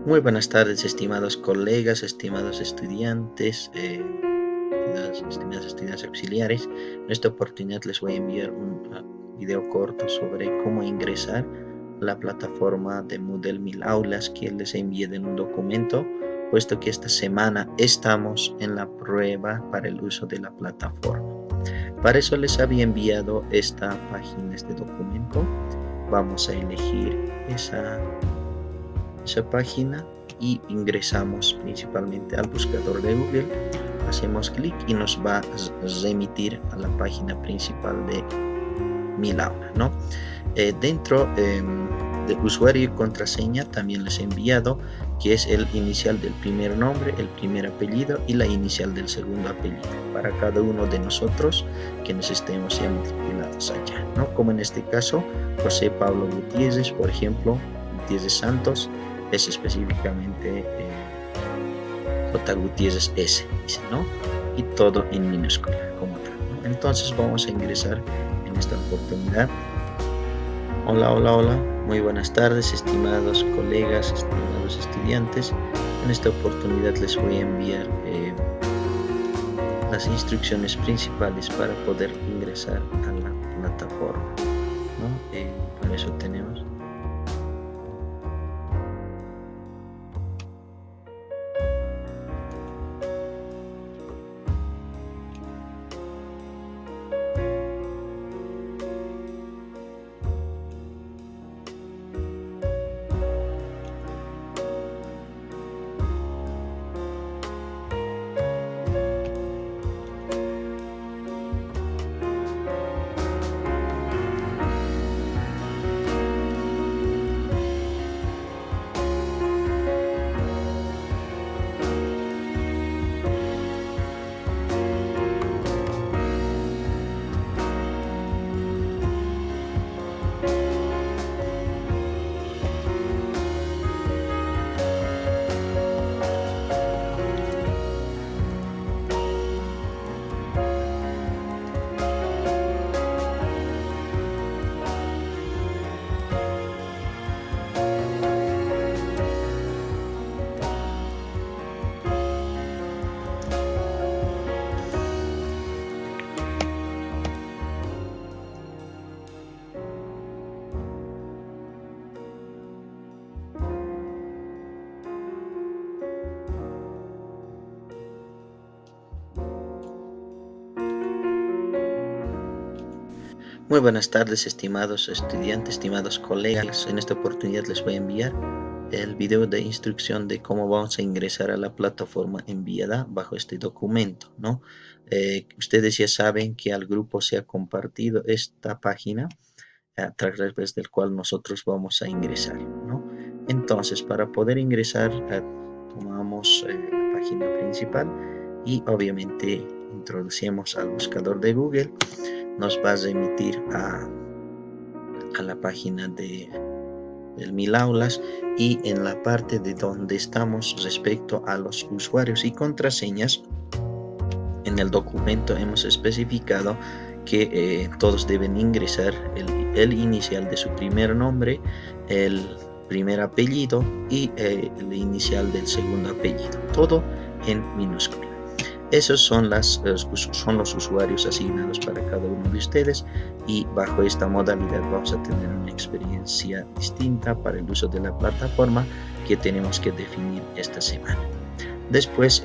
Muy buenas tardes, estimados colegas, estimados estudiantes, estimados estudiantes auxiliares. En esta oportunidad les voy a enviar un video corto sobre cómo ingresar a la plataforma de Moodle 1000 Aulas que les envié en un documento, puesto que esta semana estamos en la prueba para el uso de la plataforma. Para eso les había enviado esta página, este documento. Vamos a elegir esa página y ingresamos principalmente al buscador de Google, hacemos clic y nos va a remitir a la página principal de 1000 Aulas, ¿no? Dentro de usuario y contraseña también les he enviado que es el inicial del primer nombre, el primer apellido y la inicial del segundo apellido para cada uno de nosotros que nos estemos ya matriculados allá, ¿no? Como en este caso José Pablo Gutiérrez, por ejemplo, Gutiérrez Santos es específicamente J. Gutiérrez S, dice, ¿no? Y todo en minúscula, como tal, ¿no? Entonces vamos a ingresar en esta oportunidad. Hola, muy buenas tardes, estimados colegas, estimados estudiantes. En esta oportunidad les voy a enviar las instrucciones principales para poder ingresar a la plataforma, ¿no? Para eso tenemos Muy buenas tardes, estimados estudiantes, estimados colegas. En esta oportunidad les voy a enviar el video de instrucción de cómo vamos a ingresar a la plataforma enviada bajo este documento, ¿no? Ustedes ya saben que al grupo se ha compartido esta página a través del cual nosotros vamos a ingresar, ¿no? Entonces, para poder ingresar, tomamos la página principal y obviamente introducimos al buscador de Google. Nos va a remitir a la página del 1000 Aulas y en la parte de donde estamos respecto a los usuarios y contraseñas, en el documento hemos especificado que todos deben ingresar el inicial de su primer nombre, el primer apellido y el inicial del segundo apellido, todo en minúscula. Esos son los usuarios asignados para cada uno de ustedes y bajo esta modalidad vamos a tener una experiencia distinta para el uso de la plataforma que tenemos que definir esta semana. Después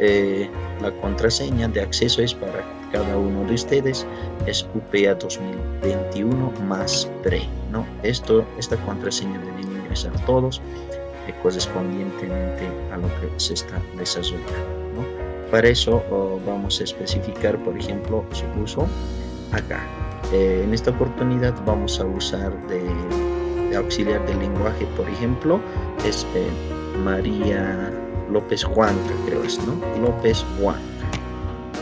la contraseña de acceso es para cada uno de ustedes, es UPA 2021 más PRE, ¿no? Esta contraseña deben ingresar todos correspondientemente a lo que se está desarrollando, ¿no? Para eso vamos a especificar, por ejemplo, su uso acá. En esta oportunidad vamos a usar de auxiliar de lenguaje, por ejemplo, es María López Juanca, creo es, ¿no? López Juanca.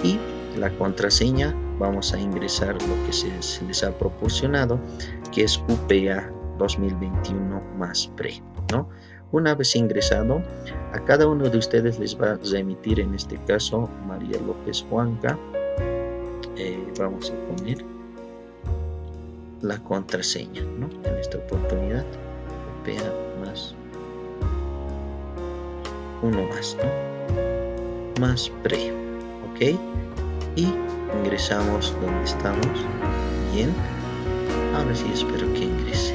Y la contraseña vamos a ingresar lo que se les ha proporcionado, que es UPA 2021 más PRE, ¿no? Una vez ingresado, a cada uno de ustedes les va a remitir, en este caso, María López Juanca. Vamos a poner la contraseña, ¿no? En esta oportunidad, UPA más uno más, ¿no? Más pre, ok, y ingresamos donde estamos. Bien, ahora sí espero que ingrese,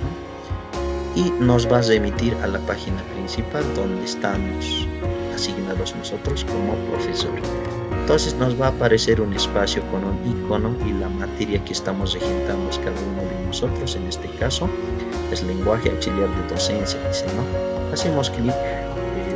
¿no? Y nos va a remitir a la página principal donde estamos asignados nosotros como profesor. Entonces nos va a aparecer un espacio con un icono y la materia que estamos regentando cada uno de nosotros. En este caso es lenguaje auxiliar de docencia, dice, ¿no? Hacemos clic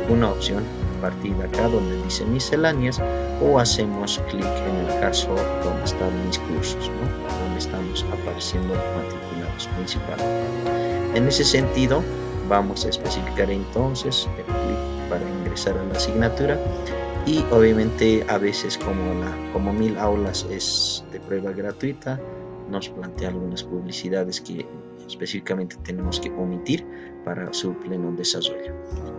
una opción a partir de acá donde dice misceláneas, o hacemos clic en el caso donde están mis cursos, ¿no? Donde estamos apareciendo matriculados principalmente. En ese sentido vamos a especificar entonces el clic para ingresar a la asignatura. Y obviamente a veces como 1000 aulas es de prueba gratuita, nos plantea algunas publicidades que específicamente tenemos que omitir para su pleno desarrollo.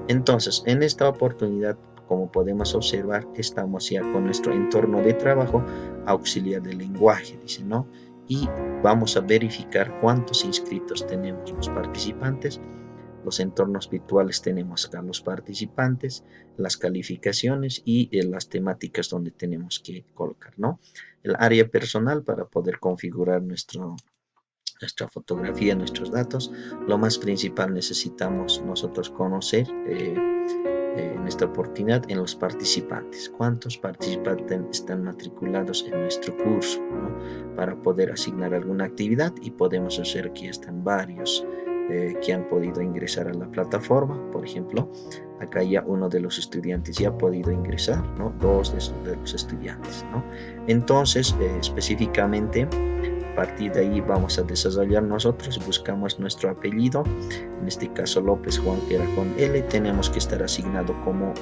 Entonces, en esta oportunidad, como podemos observar, estamos ya con nuestro entorno de trabajo auxiliar de lenguaje, dice, ¿no? Y vamos a verificar cuántos inscritos tenemos los participantes. Los entornos virtuales tenemos acá los participantes, las calificaciones y las temáticas donde tenemos que colocar, ¿no? El área personal para poder configurar nuestra fotografía, nuestros datos. Lo más principal necesitamos nosotros conocer en esta oportunidad en los participantes. ¿Cuántos participantes están matriculados en nuestro curso, ¿no? Para poder asignar alguna actividad, y podemos hacer que están varios que han podido ingresar a la plataforma. Por ejemplo, acá ya uno de los estudiantes ya ha podido ingresar, ¿no? Dos de los estudiantes, ¿no? Entonces, específicamente, a partir de ahí vamos a desarrollar nosotros, buscamos nuestro apellido, en este caso López Juan, que era con L, tenemos que estar asignado como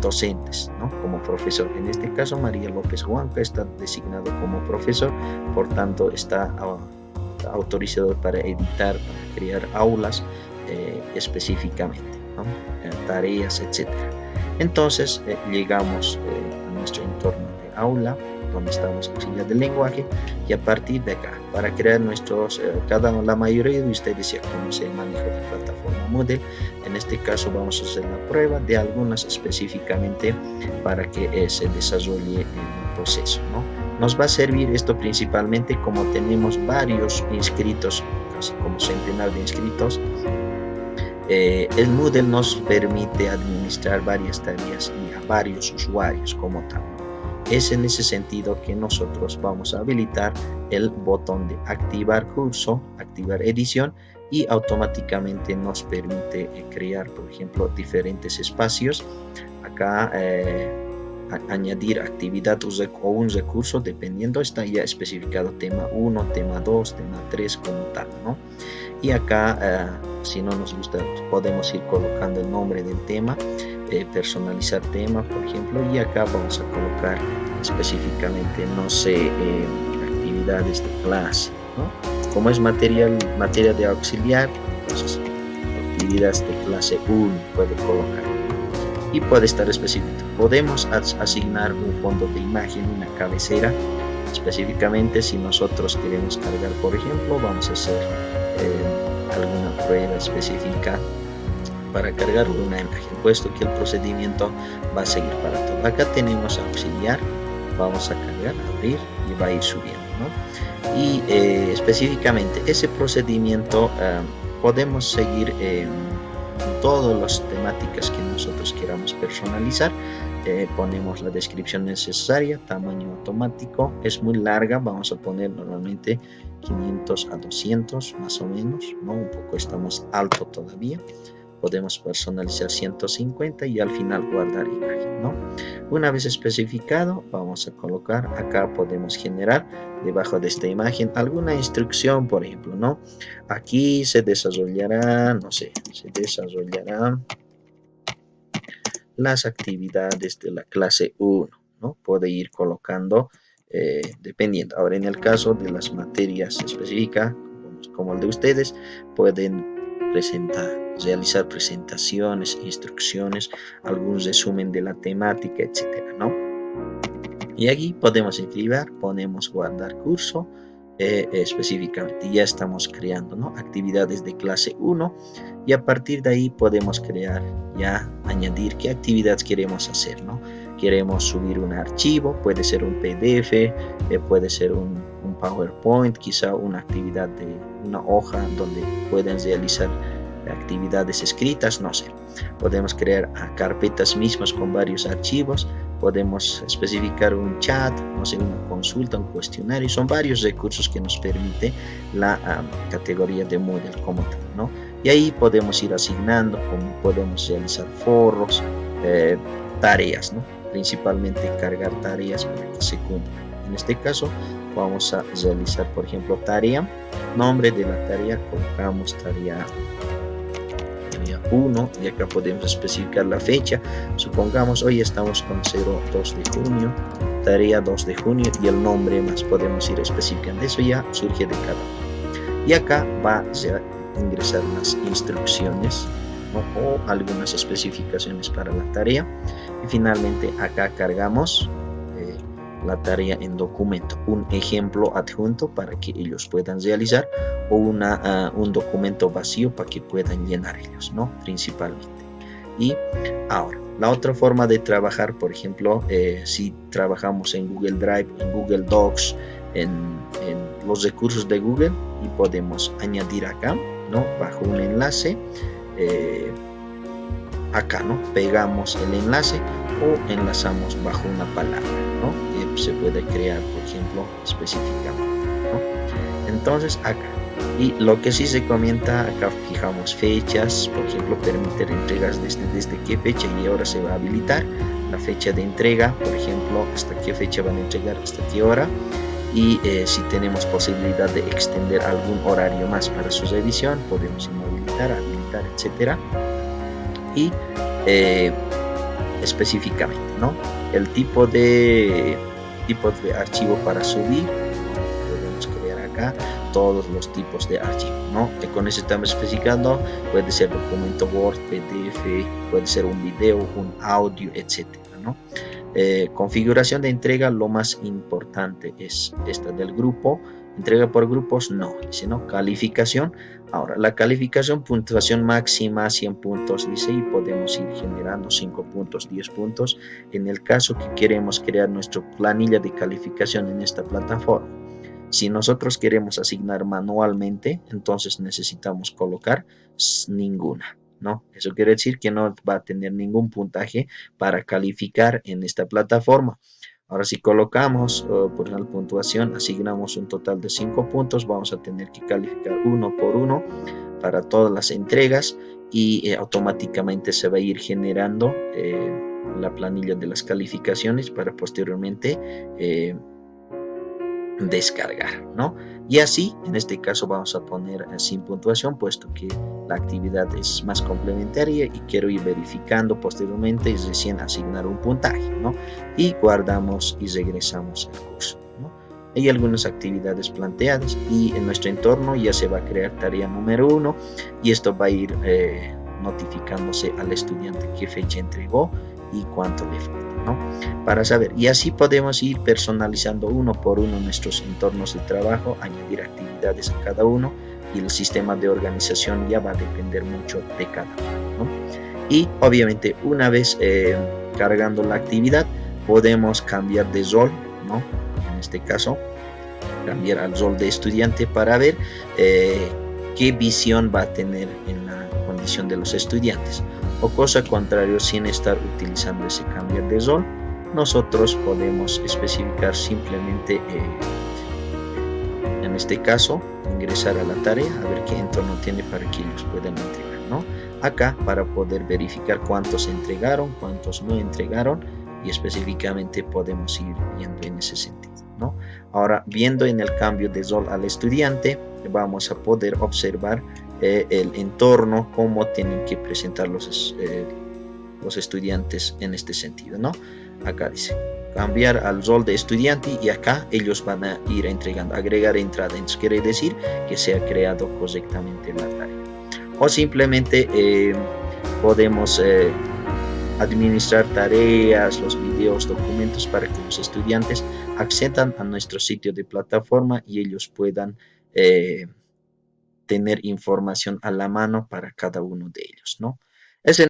docentes, ¿no? Como profesor. En este caso María López Juanca está designado como profesor, por tanto está autorizado para editar, para crear aulas específicamente, ¿no? Tareas, etc. Entonces llegamos a nuestro entorno de aula, donde estamos auxiliar del lenguaje, y a partir de acá, para crear nuestros, la mayoría de ustedes ya conocen el manejo de plataforma Moodle. En este caso vamos a hacer la prueba de algunas específicamente para que se desarrolle el proceso, ¿no? Nos va a servir esto principalmente como tenemos varios inscritos, casi como centenar de inscritos. El Moodle nos permite administrar varias tareas y a varios usuarios como tal. Es en ese sentido que nosotros vamos a habilitar el botón de activar curso, activar edición, y automáticamente nos permite crear, por ejemplo, diferentes espacios. Acá añadir actividad o un recurso, dependiendo, está ya especificado tema 1, tema 2, tema 3 como tal, ¿no? Y acá, si no nos gusta, podemos ir colocando el nombre del tema, personalizar tema, por ejemplo, y acá vamos a colocar específicamente, no sé, actividades de clase, ¿no? Como es materia de auxiliar, entonces actividades de clase 1 puede colocar. Y puede estar específico. Podemos asignar un fondo de imagen, una cabecera. Específicamente, si nosotros queremos cargar, por ejemplo, vamos a hacer alguna prueba específica para cargar una imagen, puesto que el procedimiento va a seguir para todo. Acá tenemos auxiliar, vamos a cargar, abrir, y va a ir subiendo, ¿no? Y específicamente ese procedimiento podemos seguir todas las temáticas que nosotros queramos personalizar. Ponemos la descripción necesaria, tamaño automático, es muy larga, vamos a poner normalmente 500 a 200 más o menos, ¿no? Un poco estamos alto todavía. Podemos personalizar 150 y al final guardar imagen, ¿no? Una vez especificado, vamos a colocar, acá podemos generar debajo de esta imagen alguna instrucción, por ejemplo, ¿no? Aquí se desarrollará, no sé, se desarrollará las actividades de la clase 1, ¿no? Puede ir colocando dependiendo. Ahora, en el caso de las materias específicas, como el de ustedes, pueden realizar presentaciones, instrucciones, algún resumen de la temática, etcétera, ¿no? Y aquí podemos escribir, ponemos guardar curso, específicamente. Ya estamos creando, ¿no?, actividades de clase 1 y a partir de ahí podemos crear, ya añadir qué actividades queremos hacer, ¿no? Queremos subir un archivo, puede ser un PDF, puede ser un PowerPoint, quizá una actividad de una hoja donde pueden realizar actividades escritas, no sé. Podemos crear carpetas mismas con varios archivos, podemos especificar un chat, no sé, una consulta, un cuestionario. Son varios recursos que nos permite la categoría de Moodle como tal, ¿no? Y ahí podemos ir asignando, como podemos realizar foros, tareas, ¿no? Principalmente cargar tareas para que se cumplan. En este caso vamos a realizar, por ejemplo, tarea, nombre de la tarea, colocamos tarea 1 y acá podemos especificar la fecha. Supongamos hoy estamos con 02 de junio, tarea 2 de junio y el nombre más podemos ir especificando. Eso ya surge de cada uno. Y acá va a ingresar las instrucciones, ¿no?, o algunas especificaciones para la tarea. Y finalmente acá cargamos la tarea en documento, un ejemplo adjunto para que ellos puedan realizar o un documento vacío para que puedan llenar ellos, ¿no?, principalmente. Y ahora, la otra forma de trabajar, por ejemplo, si trabajamos en Google Drive, en Google Docs, en los recursos de Google, y podemos añadir acá, ¿no?, bajo un enlace, acá, ¿no?, pegamos el enlace o enlazamos bajo una palabra, ¿no?, que se puede crear, por ejemplo, específicamente, ¿no? Entonces acá, y lo que sí se comenta acá, fijamos fechas, por ejemplo, permitir entregas desde qué fecha, y ahora se va a habilitar la fecha de entrega, por ejemplo, hasta qué fecha van a entregar, hasta qué hora, y si tenemos posibilidad de extender algún horario más para su revisión, podemos inhabilitar, habilitar, etcétera. Y específicamente, ¿no?, el tipo de archivo para subir, podemos crear acá todos los tipos de archivo, ¿no? Que con eso estamos especificando, puede ser documento Word, PDF, puede ser un video, un audio, etcétera, ¿no? Configuración de entrega, lo más importante es esta del grupo. Entrega por grupos, no, dice, ¿no? Calificación. Ahora, la calificación, puntuación máxima 100 puntos, dice, y podemos ir generando 5 puntos, 10 puntos, en el caso que queremos crear nuestra planilla de calificación en esta plataforma. Si nosotros queremos asignar manualmente, entonces necesitamos colocar ninguna, ¿no? Eso quiere decir que no va a tener ningún puntaje para calificar en esta plataforma. Ahora, si colocamos por la puntuación, asignamos un total de 5 puntos, vamos a tener que calificar uno por uno para todas las entregas y automáticamente se va a ir generando la planilla de las calificaciones para posteriormente descargar, ¿no? Y así, en este caso vamos a poner sin puntuación, puesto que la actividad es más complementaria y quiero ir verificando posteriormente y recién asignar un puntaje, ¿no? Y guardamos y regresamos al curso, ¿no? Hay algunas actividades planteadas y en nuestro entorno ya se va a crear tarea número 1 y esto va a ir notificándose al estudiante qué fecha entregó y cuánto le falta, ¿no?, para saber. Y así podemos ir personalizando uno por uno nuestros entornos de trabajo, añadir actividades a cada uno, y el sistema de organización ya va a depender mucho de cada uno, ¿no? Y obviamente una vez cargando la actividad podemos cambiar de rol, ¿no? En este caso cambiar al rol de estudiante para ver qué visión va a tener en la condición de los estudiantes, o cosa contrario, sin estar utilizando ese cambiar de rol, nosotros podemos especificar simplemente en este caso ingresar a la tarea, a ver qué entorno tiene para que ellos puedan entregar, ¿no? Acá, para poder verificar cuántos entregaron, cuántos no entregaron, y específicamente podemos ir viendo en ese sentido, ¿no? Ahora, viendo en el cambio de rol al estudiante, vamos a poder observar el entorno, cómo tienen que presentar los estudiantes en este sentido, ¿no? Acá dice cambiar al rol de estudiante y acá ellos van a ir entregando, agregar entrada. Entonces quiere decir que se ha creado correctamente la tarea. O simplemente podemos administrar tareas, los videos, documentos para que los estudiantes accedan a nuestro sitio de plataforma y ellos puedan tener información a la mano para cada uno de ellos, ¿no?